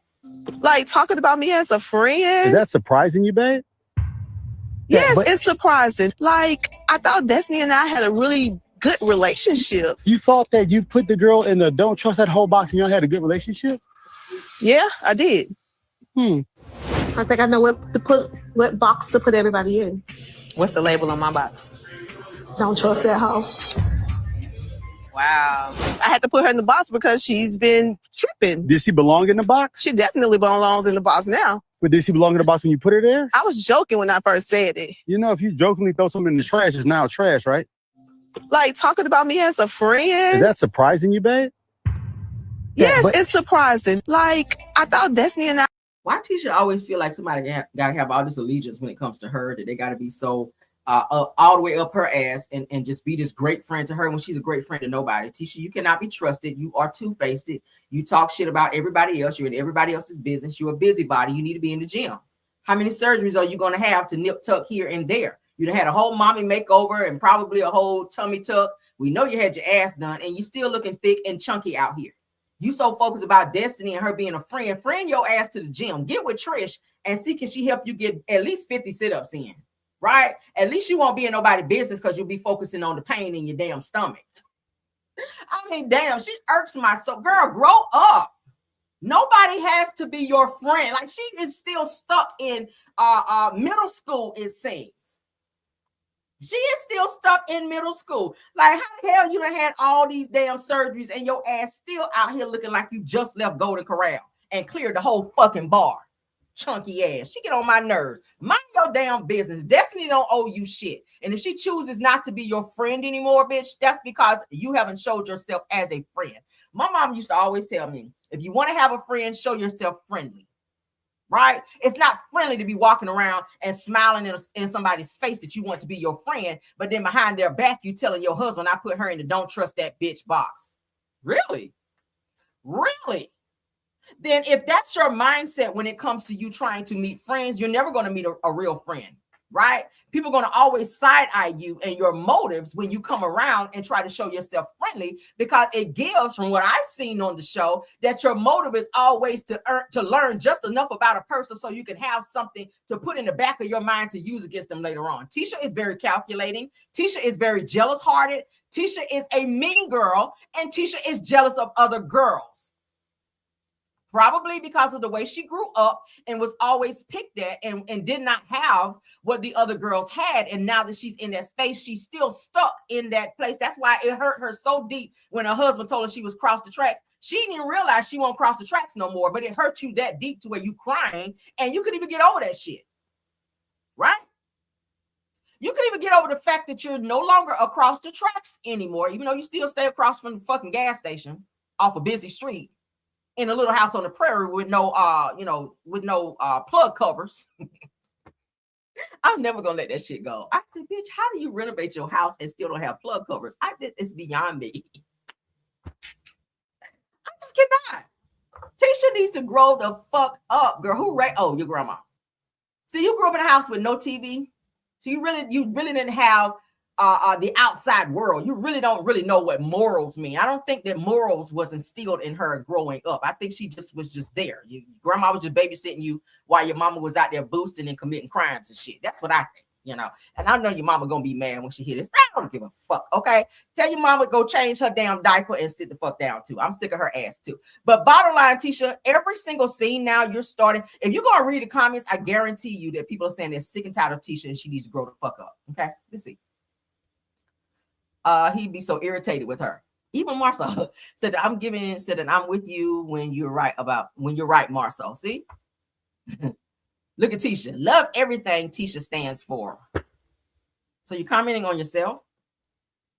Like talking about me as a friend. Is that surprising you, babe? Yes, it's surprising. Like, I thought Destiny and I had a really good relationship. You thought that you put the girl in the don't trust that whole box and y'all had a good relationship? Yeah, I did. I think I know what box to put everybody in. What's the label on my box? Don't trust that hoe. Wow. I had to put her in the box because she's been tripping. Did she belong in the box? She definitely belongs in the box now. But did she belong in the box when you put her there? I was joking when I first said it. You know, if you jokingly throw something in the trash, it's now trash, right? Like talking about me as a friend. Is that surprising you, babe? Yes, it's surprising. Like, I thought Destiny and I. Why Tisha always feel like somebody gotta have all this allegiance when it comes to her, that they gotta be so all the way up her ass and just be this great friend to her when she's a great friend to nobody. Tisha, you cannot be trusted. You are two-faced. You talk shit about everybody else. You're in everybody else's business. You're a busybody. You need to be in the gym. How many surgeries are you going to have to nip tuck here and there? You had a whole mommy makeover and probably a whole tummy tuck. We know you had your ass done and you still looking thick and chunky out here. You so focused about Destiny and her being a friend. Friend your ass to the gym. Get with Trish and see can she help you get at least 50 sit-ups in. Right? At least you won't be in nobody's business because you'll be focusing on the pain in your damn stomach. I mean, damn, she irks my soul. Girl, grow up. Nobody has to be your friend. Like, she is still stuck in middle school, it seems. She is still stuck in middle school. Like, how the hell you done had all these damn surgeries and your ass still out here looking like you just left Golden Corral and cleared the whole fucking bar? Chunky ass. She get on my nerves. Mind your damn business. Destiny don't owe you shit. And if she chooses not to be your friend anymore, bitch, that's because you haven't showed yourself as a friend. My mom used to always tell me, if you want to have a friend, show yourself friendly. Right? It's not friendly to be walking around and smiling in somebody's face that you want to be your friend, but then behind their back, you telling your husband, I put her in the don't trust that bitch box. Really? Really? Then if that's your mindset when it comes to you trying to meet friends, you're never going to meet a real friend, right? People are going to always side-eye you and your motives when you come around and try to show yourself friendly, because it gives, from what I've seen on the show, that your motive is always to learn just enough about a person so you can have something to put in the back of your mind to use against them later on. Tisha is very calculating. Tisha is very jealous-hearted. Tisha is a mean girl, and Tisha is jealous of other girls. Probably because of the way she grew up and was always picked at and did not have what the other girls had. And now that she's in that space, she's still stuck in that place. That's why it hurt her so deep when her husband told her she was cross the tracks. She didn't even realize she won't cross the tracks no more, but it hurt you that deep to where you crying and you couldn't even get over that shit. Right? You can even get over the fact that you're no longer across the tracks anymore, even though you still stay across from the fucking gas station off a busy street. In a little house on the prairie with no, plug covers. I'm never gonna let that shit go. I said, bitch, how do you renovate your house and still don't have plug covers? It's beyond me. I just cannot. Tisha needs to grow the fuck up, girl. Oh, your grandma. See, you grew up in a house with no TV, so you really didn't have the outside world. You really don't know what morals mean. I don't think that morals was instilled in her growing up. I think she was just there. Grandma was just babysitting you while your mama was out there boosting and committing crimes and shit. That's what I think, And I know your mama gonna be mad when she hear this. I don't give a fuck, okay? Tell your mama go change her damn diaper and sit the fuck down too. I'm sick of her ass too. But bottom line, Tisha, every single scene now you're starting. If you're gonna read the comments, I guarantee you that people are saying they're sick and tired of Tisha and she needs to grow the fuck up. Okay, let's see. He'd be so irritated with her. Even Marcel said that I'm with you when you're right, Marcel. See? Look at Tisha. Love everything Tisha stands for. So you're commenting on yourself.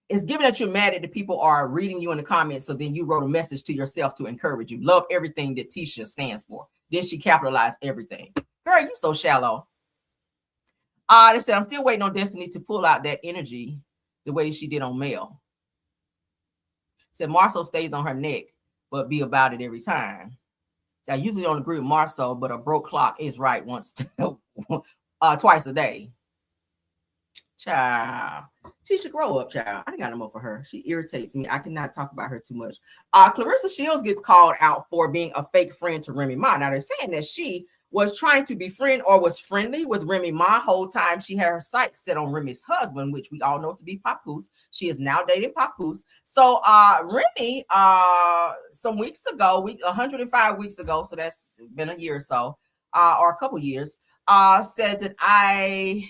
It's given that you're mad at the people are reading you in the comments, so then you wrote a message to yourself to encourage you. Love everything that Tisha stands for. Then she capitalized everything. Girl, you so shallow. They said, I'm still waiting on Destiny to pull out that energy the way she did on Mel. Said Marcel stays on her neck, but be about it every time. So I usually don't agree with Marcel, but a broke clock is right twice a day. Child. Tisha, grow up, child. I got no more for her. She irritates me. I cannot talk about her too much. Clarissa Shields gets called out for being a fake friend to Remy Ma. Now they're saying that she was trying to befriend or was friendly with Remy Ma whole time. She had her sights set on Remy's husband, which we all know to be Papoose. She is now dating Papoose. So Remy, some weeks ago, 105 weeks ago, so that's been a year or so, or a couple years, said that I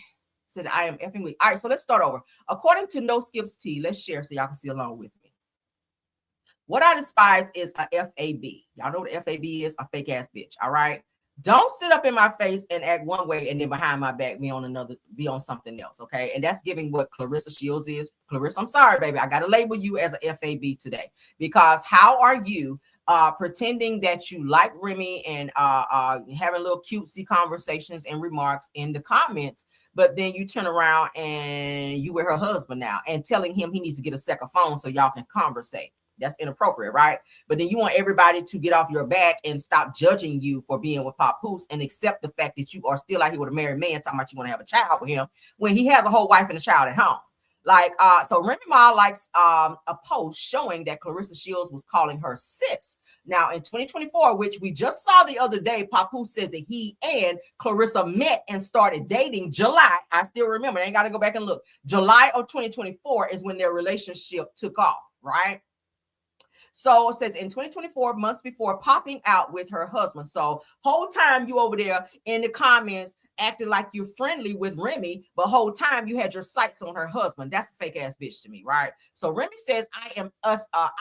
am effing weak. All right, so let's start over. According to No Skips Tea, let's share so y'all can see along with me. What I despise is a FAB. Y'all know what a FAB is? A fake ass bitch. All right. Don't sit up in my face and act one way and then behind my back be on something else. Okay. And that's giving what Clarissa Shields is. Clarissa, I'm sorry, baby. I gotta label you as a FAB today, because how are you pretending that you like Remy and having little cutesy conversations and remarks in the comments, but then you turn around and you with her husband now and telling him he needs to get a second phone so y'all can conversate. That's inappropriate, right? But then you want everybody to get off your back and stop judging you for being with Papoose and accept the fact that you are still out here with a married man talking about you want to have a child with him when he has a whole wife and a child at home. Like, so Remy Ma likes a post showing that Clarissa Shields was calling her sis. Now, in 2024, which we just saw the other day, Papoose says that he and Clarissa met and started dating July. I still remember. I ain't got to go back and look. July of 2024 is when their relationship took off, right? So it says in 2024, months before popping out with her husband. So whole time you over there in the comments acting like you're friendly with Remy, but whole time you had your sights on her husband. That's a fake ass bitch to me, right? So Remy says, I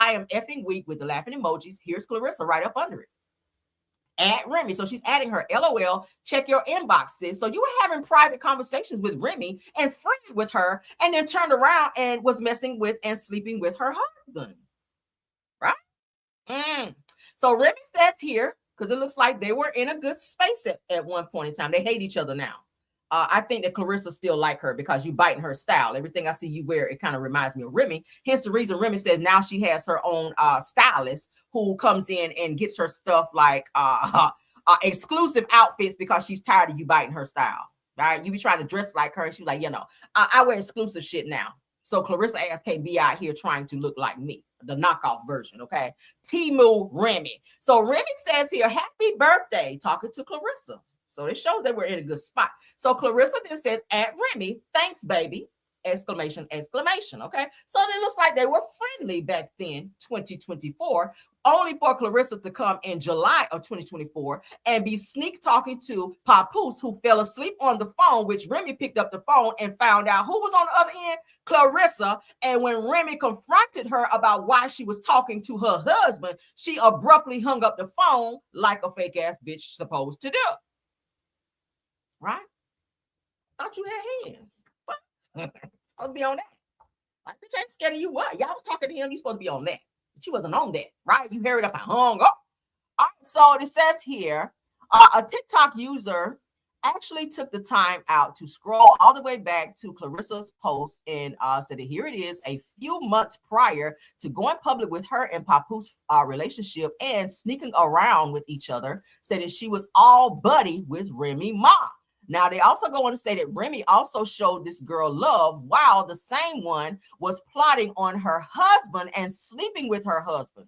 am effing weak with the laughing emojis. Here's Clarissa right up under it. At Remy. So she's adding her LOL, check your inbox, sis. So you were having private conversations with Remy and friendly with her, and then turned around and was messing with and sleeping with her husband. So Remy says here, because it looks like they were in a good space at one point in time. They hate each other now. I think that Clarissa still like her because you biting her style. Everything I see you wear, it kind of reminds me of Remy. Hence the reason Remy says now she has her own stylist who comes in and gets her stuff like exclusive outfits because she's tired of you biting her style. Right? You be trying to dress like her. And she's like, I wear exclusive shit now. So Clarissa ass can't be out here trying to look like me, the knockoff version, okay? Timu Remy. So Remy says here, happy birthday, talking to Clarissa. So it shows that we're in a good spot. So Clarissa then says, at Remy, thanks, baby, exclamation, exclamation, okay? So it looks like they were friendly back then, 2024, only for Clarissa to come in July of 2024 and be sneak talking to Papoose, who fell asleep on the phone, which Remy picked up the phone and found out who was on the other end, Clarissa. And when Remy confronted her about why she was talking to her husband, she abruptly hung up the phone like a fake ass bitch supposed to do. Right? Thought you had hands. What? Supposed to be on that. Like, bitch, I ain't scared of you. What? Y'all was talking to him. You supposed to be on that. But you wasn't on that, right? You hurried up and hung up. All right, so it says here, a TikTok user actually took the time out to scroll all the way back to Clarissa's post and said that here it is, a few months prior to going public with her and Papoose relationship and sneaking around with each other, said that she was all buddy with Remy Ma. Now, they also go on to say that Remy also showed this girl love while the same one was plotting on her husband and sleeping with her husband.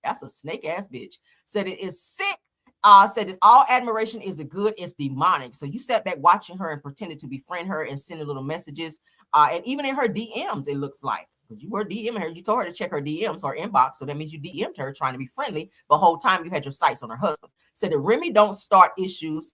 That's a snake ass bitch. Said it is sick. Said that all admiration is good, it's demonic. So you sat back watching her and pretended to befriend her and sending little messages. And even in her DMs, it looks like, because you were DMing her, you told her to check her DMs or inbox. So that means you DM'd her trying to be friendly. The whole time you had your sights on her husband. Said that Remy don't start issues.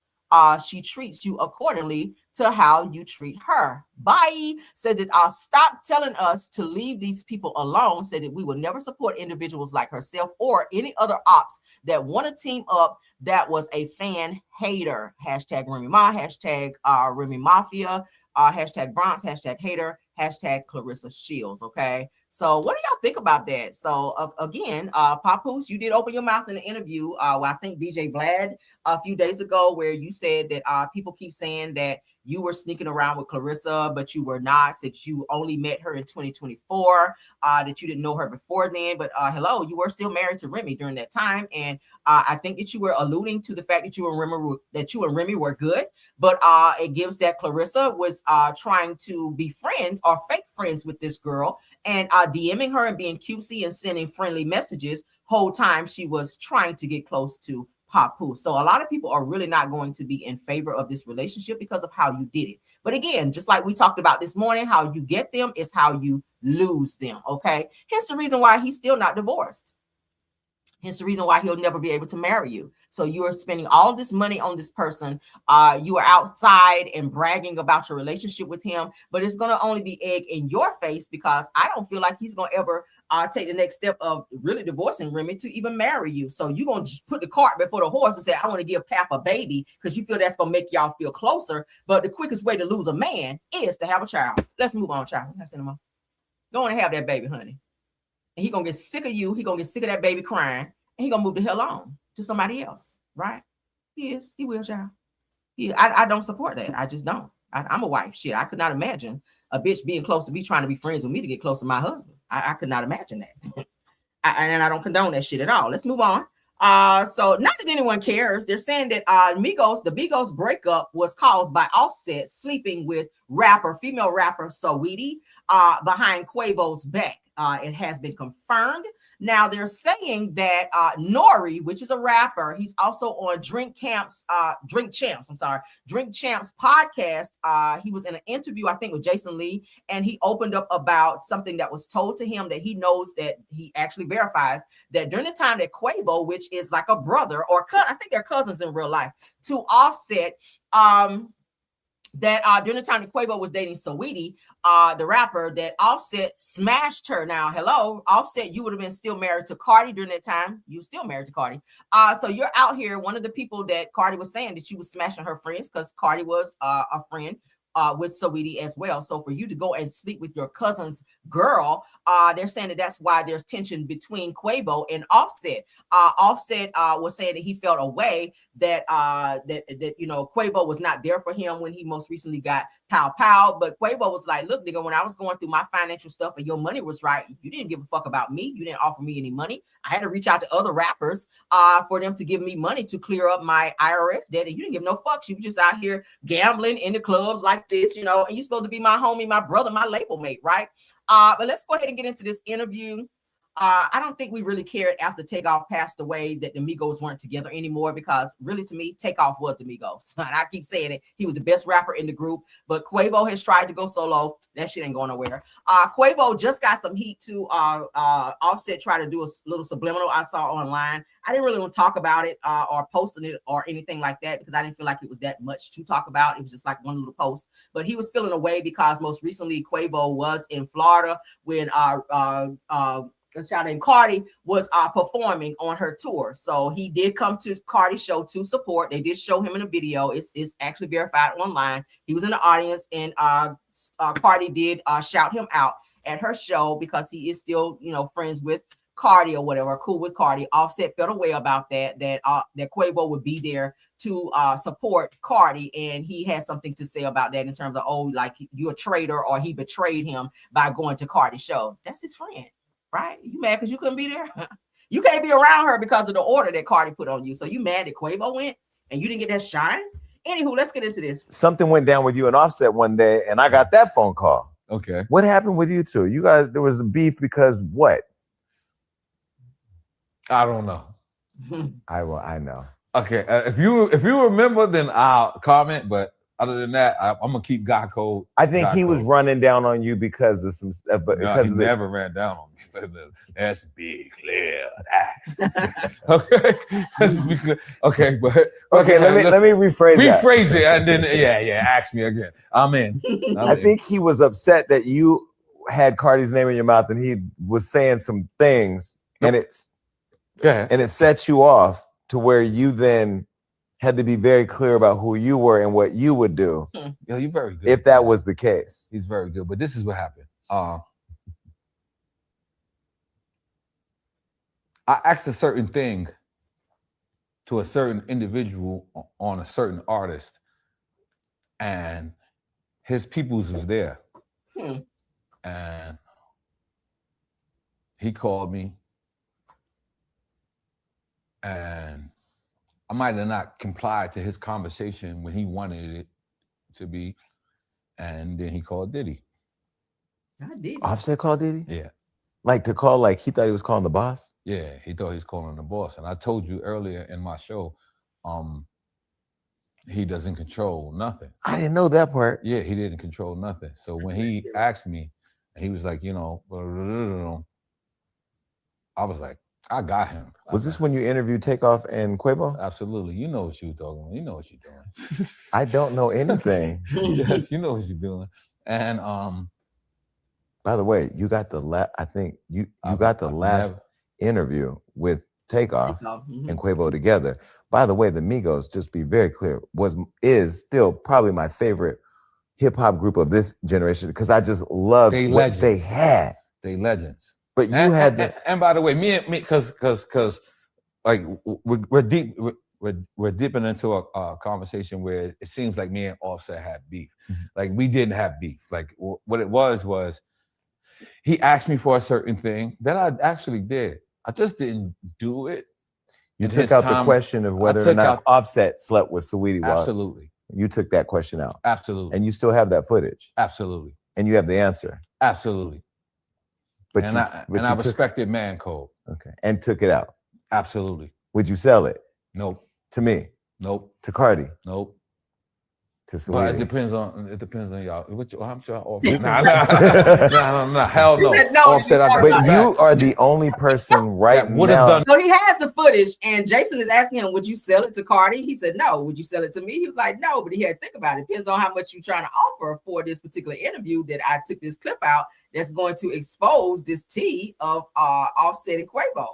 She treats you accordingly to how you treat her. Bye. Said that stop telling us to leave these people alone. Said that we will never support individuals like herself or any other ops that want to team up. That was a fan hater. Hashtag Remy Ma, hashtag Remy Mafia, hashtag Bronx, hashtag hater, hashtag Clarissa Shields. Okay. So what do y'all think about that? So again, Papoose, you did open your mouth in the interview. I think DJ Vlad a few days ago, where you said that people keep saying that you were sneaking around with Clarissa, but you were not, since you only met her in 2024, that you didn't know her before then. But hello, you were still married to Remy during that time. And I think that you were alluding to the fact that you and Remy were good, but it gives that Clarissa was trying to be friends or fake friends with this girl and DMing her and being cutesy and sending friendly messages whole time she was trying to get close to Papu. So a lot of people are really not going to be in favor of this relationship because of how you did it. But again, just like we talked about this morning, how you get them is how you lose them. Okay. Hence the reason why he's still not divorced. Hence the reason why he'll never be able to marry you. So you are spending all this money on this person. You are outside and bragging about your relationship with him, but it's going to only be egg in your face because I don't feel like he's going to ever take the next step of really divorcing Remy to even marry you. So you're going to put the cart before the horse and say, I want to give Pap a baby because you feel that's going to make y'all feel closer. But the quickest way to lose a man is to have a child. Let's move on, child. Go on and have that baby, honey. And he gonna get sick of you. He gonna get sick of that baby crying, and he gonna move the hell on to somebody else, right? He will, child. I don't support that. I just don't. I'm a wife. Shit, I could not imagine a bitch being close to me trying to be friends with me to get close to my husband. I could not imagine that. And I don't condone that shit at all. Let's move on. So not that anyone cares. They're saying that the Migos breakup was caused by Offset sleeping with female rapper Saweetie behind Quavo's back. It has been confirmed. Now they're saying that Nori, which is a rapper, he's also on Drink Champs podcast. He was in an interview, I think, with Jason Lee, and he opened up about something that was told to him that he knows, that he actually verifies that during the time that Quavo, which is like a brother or I think they're cousins in real life, to Offset, that during the time that Quavo was dating Saweetie, the rapper, that Offset smashed her. Now, hello, Offset, you would have been still married to Cardi during that time. You were still married to Cardi. So you're out here, one of the people that Cardi was saying that she was smashing her friends, because Cardi was a friend with Saweetie as well. So for you to go and sleep with your cousin's girl, they're saying that that's why there's tension between Quavo and Offset. Offset was saying that he felt a way that Quavo was not there for him when he most recently got pow. But Quavo was like, look, nigga, when I was going through my financial stuff and your money was right, you didn't give a fuck about me. You didn't offer me any money. I had to reach out to other rappers for them to give me money to clear up my IRS debt. And you didn't give no fucks. You were just out here gambling in the clubs like this, and you're supposed to be my homie, my brother, my label mate, right? But let's go ahead and get into this interview. I don't think we really cared after Takeoff passed away that the Migos weren't together anymore, because really, to me, Takeoff was the Migos. And I keep saying it. He was the best rapper in the group, but Quavo has tried to go solo. That shit ain't going nowhere. Quavo just got some heat to Offset, try to do a little subliminal I saw online. I didn't really want to talk about it or posting it or anything like that, because I didn't feel like it was that much to talk about. It was just like one little post, but he was feeling away because most recently Quavo was in Florida when a child named Cardi was performing on her tour. So he did come to Cardi's show to support. They did show him in a video. It's actually verified online. He was in the audience, and Cardi did shout him out at her show because he is still, friends with Cardi or whatever, cool with Cardi. Offset felt away about that Quavo would be there to support Cardi, and he has something to say about that in terms of, like, you're a traitor, or he betrayed him by going to Cardi's show. That's his friend. Right? You mad because you couldn't be there? You can't be around her because of the order that Cardi put on you. So you mad that Quavo went and you didn't get that shine? Anywho, let's get into this. Something went down with you and Offset one day, and I got that phone call. Okay. What happened with you two? You guys, there was a beef because what? I don't know. I know. Okay. If you remember, then I'll comment. But other than that, I'm gonna keep God code. I think he was running down on you because of some, but because he never ran down on me. That's big, clear. Okay. Okay, but okay. Let me rephrase it, and then ask me again. I'm in. I think he was upset that you had Cardi's name in your mouth, and he was saying some things, and it set you off to where you then had to be very clear about who you were and what you would do. Yo, you're very good. If that was the case. He's very good. But this is what happened. I asked a certain thing to a certain individual on a certain artist. and his peoples was there. Hmm. And he called me, and I might have not complied to his conversation when he wanted it to be, and then he called Diddy. I did. Offset called Diddy? Yeah. Like to call, like he thought he was calling the boss? Yeah, he thought he was calling the boss. And I told you earlier in my show, he doesn't control nothing. I didn't know that part. Yeah, he didn't control nothing. So when he asked me, and he was like, you know, I was like, I got him. Was this when you interviewed Takeoff and Quavo? Absolutely. You know what you're doing. You know what you're doing. I don't know anything. Yes, you know what you're doing. And by the way, you got the last interview with Takeoff and Quavo together. By the way, the Migos, just be very clear, is still probably my favorite hip hop group of this generation because I just love what they had. They legends. But you and by the way, me, because like we're dipping into a conversation where it seems like me and Offset had beef. Mm-hmm. Like we didn't have beef. Like what it was he asked me for a certain thing that I actually did. I just didn't do it. You took out the question of whether or not Offset slept with Saweetie. Absolutely. You took that question out. Absolutely. And you still have that footage. Absolutely. And you have the answer. Absolutely. But I respected man code. Okay. And took it out. Absolutely. Would you sell it? Nope. To me? Nope. To Cardi? Nope. To Saweetie? But it depends on y'all. How much y'all offer? Nah, hell no. But you are the only person right now. So he has the footage, and Jason is asking him, would you sell it to Cardi? He said, no. Would you sell it to me? He was like, no, but he had to think about it. Depends on how much you're trying to offer for this particular interview that I took this clip out that's going to expose this tea of Offset and Quavo.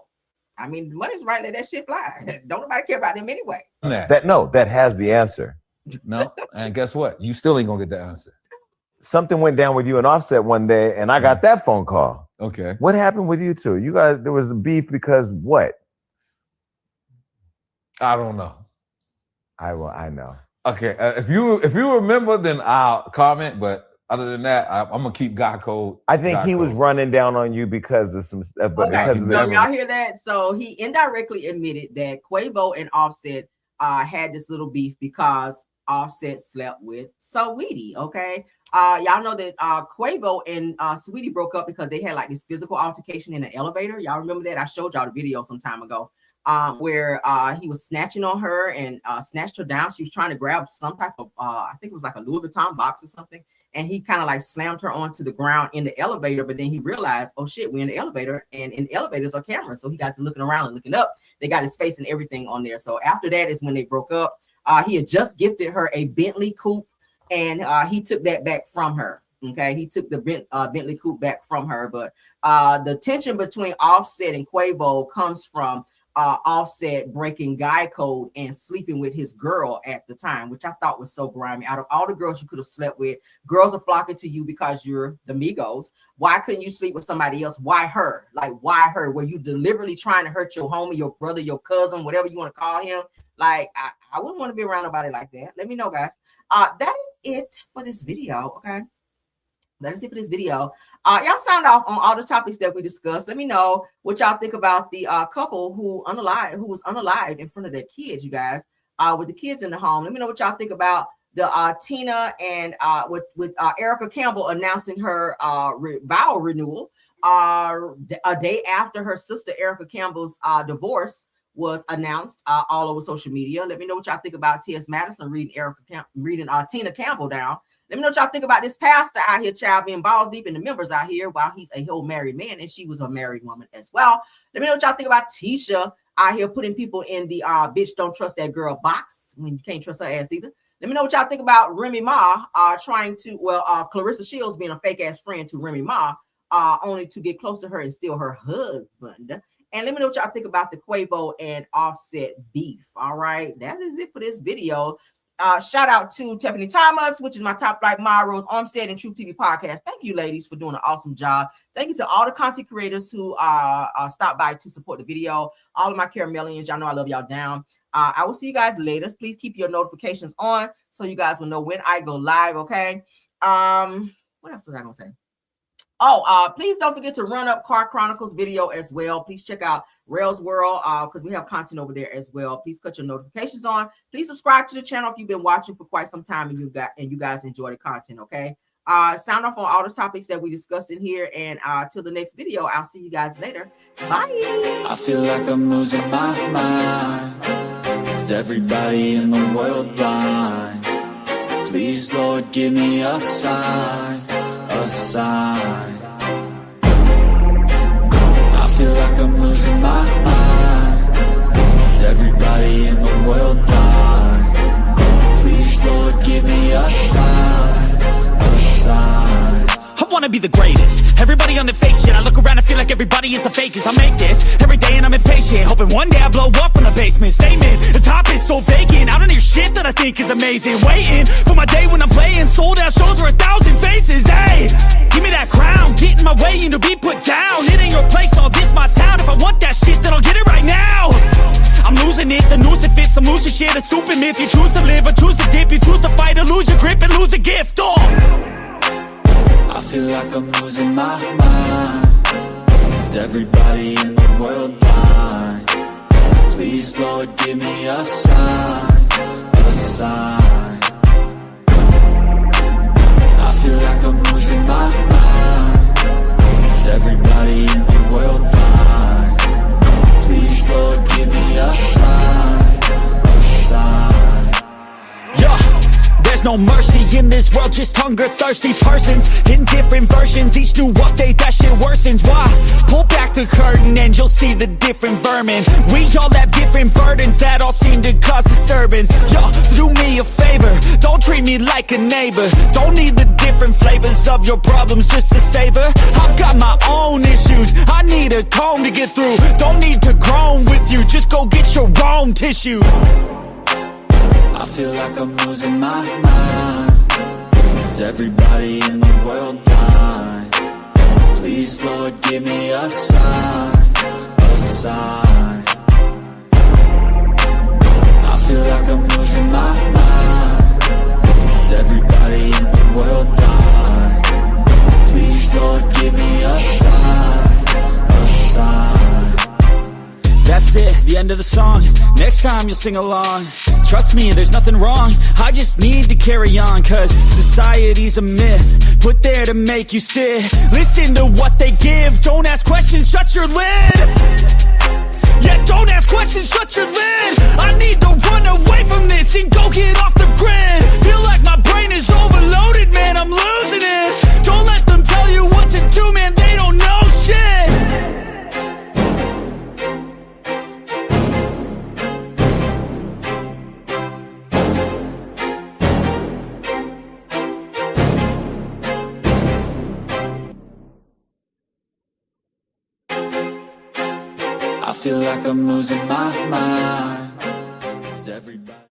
I mean, the money's right, let that shit fly. Don't nobody care about them anyway. That has the answer. No, and guess what? You still ain't gonna get the answer. Something went down with you and Offset one day, and I got that phone call. Okay. What happened with you two? You guys, there was a beef because what? I don't know. I know. Okay, if you remember, then I'll comment. But other than that, I'm gonna keep God code. I think he was running down on you because of some stuff. But because of y'all hear that? So he indirectly admitted that Quavo and Offset had this little beef because Offset slept with Saweetie. Okay, y'all know that Quavo and Saweetie broke up because they had like this physical altercation in the elevator. Y'all remember that? I showed y'all the video some time ago. Where he was snatching on her and snatched her down. She was trying to grab some type of I think it was like a Louis Vuitton box or something, and he kind of like slammed her onto the ground in the elevator. But then he realized, oh shit, we're in the elevator, and in the elevators are cameras, so he got to looking around and looking up. They got his face and everything on there. So after that is when they broke up. He had just gifted her a Bentley coupe, and he took that back from her. Okay, he took the Bentley coupe back from her, but the tension between Offset and Quavo comes from Offset breaking guy code and sleeping with his girl at the time, which I thought was so grimy. Out of all the girls you could have slept with, girls are flocking to you because you're the Migos. Why couldn't you sleep with somebody else? Why her? Like, why her? Were you deliberately trying to hurt your homie, your brother, your cousin, whatever you want to call him? Like, I wouldn't want to be around nobody like that. Let me know, guys. That is it for this video. Okay. That is it for this video. Y'all signed off on all the topics that we discussed. Let me know what y'all think about the couple who was unalived in front of their kids, you guys, with the kids in the home. Let me know what y'all think about the Tina and with Erica Campbell announcing her vow renewal a day after her sister Erica Campbell's divorce was announced all over social media. Let me know what y'all think about T.S. Madison reading Tina Campbell down. Let me know what y'all think about this pastor out here, child, being balls deep in the members out here while he's a whole married man, and she was a married woman as well. Let me know what y'all think about Tisha out here putting people in the bitch don't trust that girl box when you can't trust her ass either. Let me know what y'all think about Remy Ma Clarissa Shields being a fake ass friend to Remy Ma, only to get close to her and steal her husband. And let me know what y'all think about the Quavo and Offset beef. All right, that is it for this video. Shout out to Tiffany Thomas, which is my top flight Rose Armstead and True TV podcast. Thank you, ladies, for doing an awesome job. Thank you to all the content creators who stopped by to support the video. All of my Caramellians, y'all know I love y'all down. I will see you guys later. Please keep your notifications on so you guys will know when I go live. Okay. What else was I gonna say? Oh, please don't forget to run up Car Chronicles video as well. Please check out Rail's World because we have content over there as well. Please cut your notifications on. Please subscribe to the channel if you've been watching for quite some time and you guys enjoy the content. Okay. Sound off on all the topics that we discussed in here, and till the next video, I'll see you guys later. Bye. I feel like I'm losing my mind. Is everybody in the world blind? Please, Lord, give me a sign, a sign. I feel like I'm losing my mind. Is everybody in the world blind? Please, Lord, give me a sign, a sign. I wanna be the greatest. Everybody on the fake shit. I look around and feel like everybody is the fakest. I make this every day and I'm impatient, hoping one day I blow up from the basement. Statement, the top is so vacant. I don't hear shit that I think is amazing. Waiting for my day when I'm playing sold out shows for 1,000 faces. Hey, give me that crown, get in my way and to be put down. It ain't your place, all this my town. If I want that shit, then I'll get it right now. I'm losing it, the noose it fits. I'm losing shit, a stupid myth. You choose to live or choose to dip. You choose to fight or lose your grip and lose a gift. I feel like I'm losing my mind. Is everybody in the world blind? Please, Lord, give me a sign, a sign. I feel like I'm losing my mind. Is everybody in the world blind? Please, Lord, give me a sign, a sign. Yeah. There's no mercy in this world, just hunger-thirsty persons in different versions. Each new update, that shit worsens. Why? Pull back the curtain and you'll see the different vermin. We all have different burdens that all seem to cause disturbance. Yo, so do me a favor, don't treat me like a neighbor. Don't need the different flavors of your problems just to savor. I've got my own issues, I need a comb to get through. Don't need to groan with you, just go get your own tissue. I feel like I'm losing my mind. Is everybody in the world blind? Please, Lord, give me a sign, a sign. I feel like I'm losing my mind. Is everybody in the world blind? Please, Lord, give me a sign, a sign. That's it, the end of the song. Next time you'll sing along. Trust me, there's nothing wrong. I just need to carry on, cause society's a myth put there to make you sit. Listen to what they give. Don't ask questions, shut your lid. Yeah, don't ask questions, shut your lid. I need to run away from this and go get off the grid. Feel like my brain is overloaded, man, I'm losing it. Don't let them tell you what to do, man, they don't know shit. I feel like I'm losing my mind. Is everybody